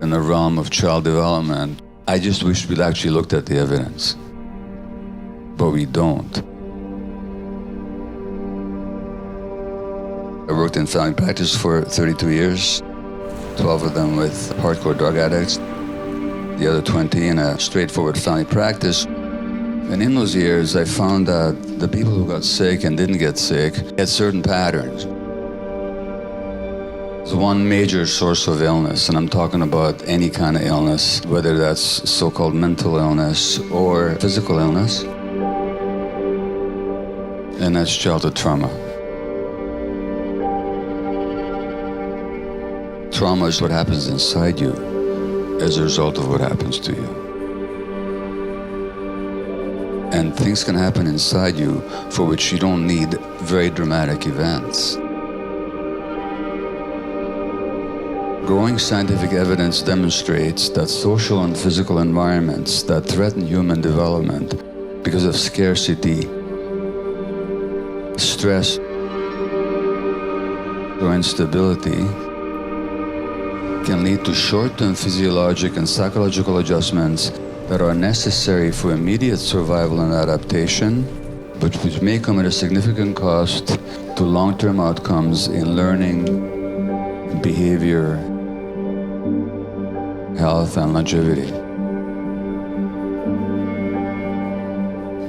in the realm of child development. I just wish we'd actually looked at the evidence, but we don't. I worked in family practice for 32 years, 12 of them with hardcore drug addicts, the other 20 in a straightforward family practice. And in those years, I found that the people who got sick and didn't get sick had certain patterns. There's one major source of illness, and I'm talking about any kind of illness, whether that's so-called mental illness or physical illness, and that's childhood trauma. Trauma is what happens inside you as a result of what happens to you. And things can happen inside you for which you don't need very dramatic events. Growing scientific evidence demonstrates that social and physical environments that threaten human development because of scarcity, stress, or instability can lead to short-term physiologic and psychological adjustments that are necessary for immediate survival and adaptation, but which may come at a significant cost to long-term outcomes in learning, behavior, health, and longevity.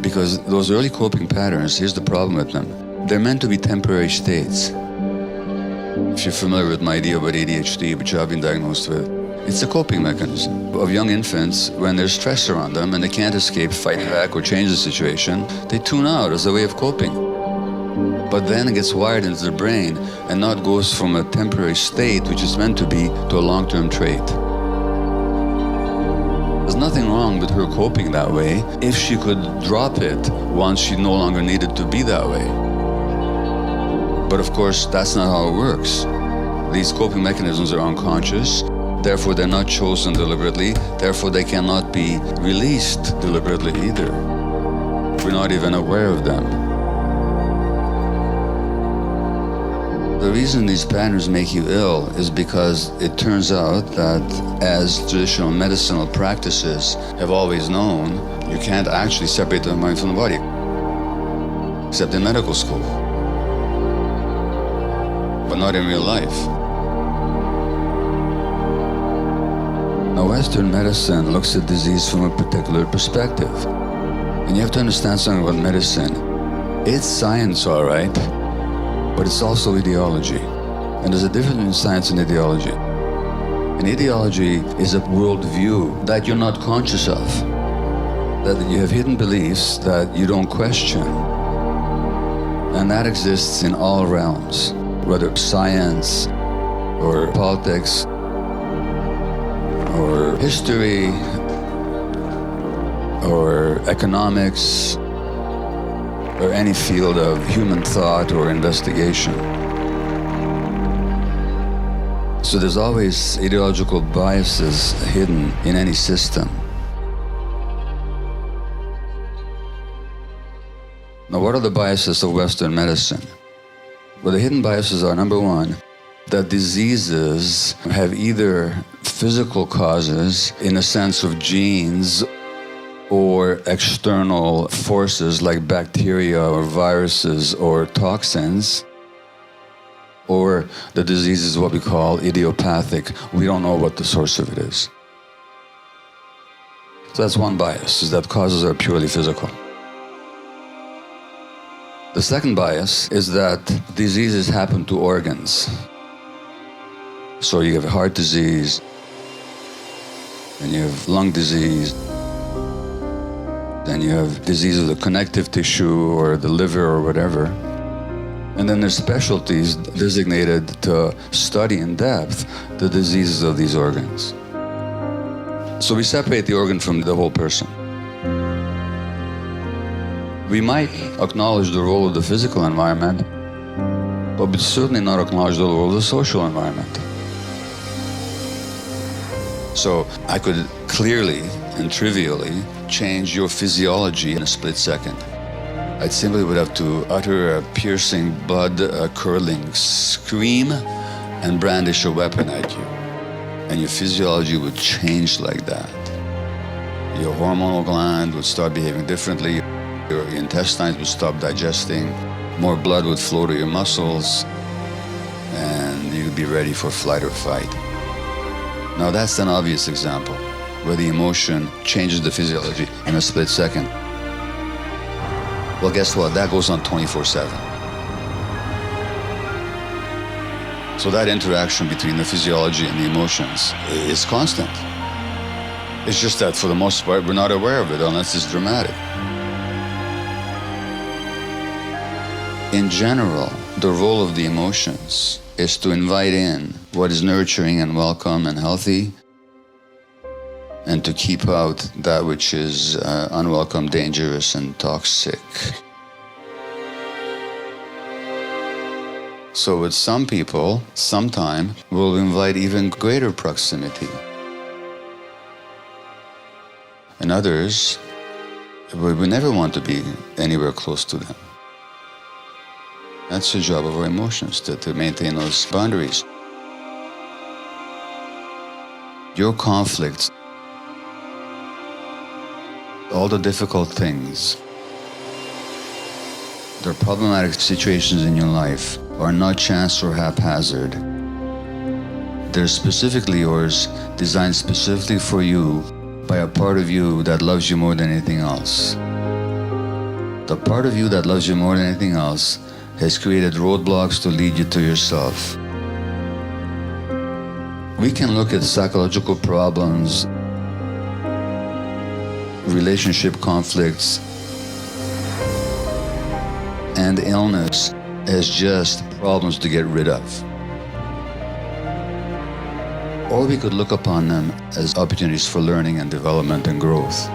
Because those early coping patterns, here's the problem with them. They're meant to be temporary states. If you're familiar with my idea about ADHD, which I've been diagnosed with, it's a coping mechanism of young infants. When there's stress around them and they can't escape, fight back, or change the situation, they tune out as a way of coping. But then it gets wired into their brain and now it goes from a temporary state, which is meant to be, to a long-term trait. There's nothing wrong with her coping that way if she could drop it once she no longer needed to be that way. But of course, that's not how it works. These coping mechanisms are unconscious, therefore they're not chosen deliberately, therefore they cannot be released deliberately either. We're not even aware of them. The reason these patterns make you ill is because it turns out that, as traditional medicinal practices have always known, you can't actually separate the mind from the body, except in medical school, but not in real life. Now, Western medicine looks at disease from a particular perspective. And you have to understand something about medicine. It's science, all right, but it's also ideology. And there's a difference between science and ideology. And ideology is a worldview that you're not conscious of, that you have hidden beliefs that you don't question. And that exists in all realms, whether science or politics or history or economics or any field of human thought or investigation. So there's always ideological biases hidden in any system. Now, what are the biases of Western medicine? Well, the hidden biases are, number one, that diseases have either physical causes in the sense of genes or external forces like bacteria or viruses or toxins, or the disease is what we call idiopathic. We don't know what the source of it is. So that's one bias, is that causes are purely physical. The second bias is that diseases happen to organs. So you have heart disease, and you have lung disease, then you have disease of the connective tissue or the liver or whatever. And then there's specialties designated to study in depth the diseases of these organs. So we separate the organ from the whole person. We might acknowledge the role of the physical environment, but we certainly not acknowledge the role of the social environment. So I could clearly and trivially change your physiology in a split second. I simply would have to utter a piercing, blood-curdling scream and brandish a weapon at you. and your physiology would change like that. Your hormonal gland would start behaving differently, your intestines would stop digesting, more blood would flow to your muscles, and you'd be ready for flight or fight. Now that's an obvious example, where the emotion changes the physiology in a split second. Well, guess what? That goes on 24/7. So that interaction between the physiology and the emotions is constant. It's just that for the most part, we're not aware of it unless it's dramatic. In general, the role of the emotions is to invite in what is nurturing and welcome and healthy, and to keep out that which is unwelcome, dangerous, and toxic. So with some people, sometime we'll invite even greater proximity. And others, we never want to be anywhere close to them. That's the job of our emotions, to maintain those boundaries. Your conflicts, all the difficult things, the problematic situations in your life are not chance or haphazard. They're specifically yours, designed specifically for you by a part of you that loves you more than anything else. The part of you that loves you more than anything else has created roadblocks to lead you to yourself. We can look at psychological problems, relationship conflicts, and illness as just problems to get rid of. Or we could look upon them as opportunities for learning and development and growth.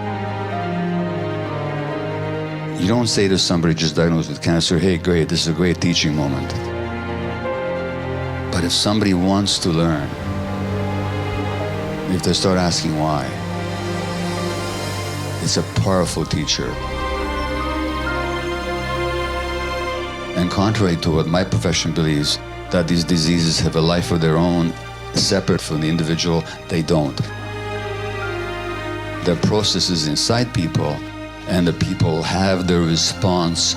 You don't say to somebody just diagnosed with cancer, hey, great, this is a great teaching moment. But if somebody wants to learn, if they start asking why, it's a powerful teacher. And contrary to what my profession believes, that these diseases have a life of their own, separate from the individual, they don't. There are processes inside people, and the people have the response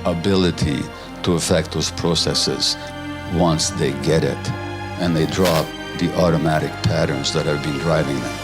ability to affect those processes once they get it, and they drop the automatic patterns that have been driving them.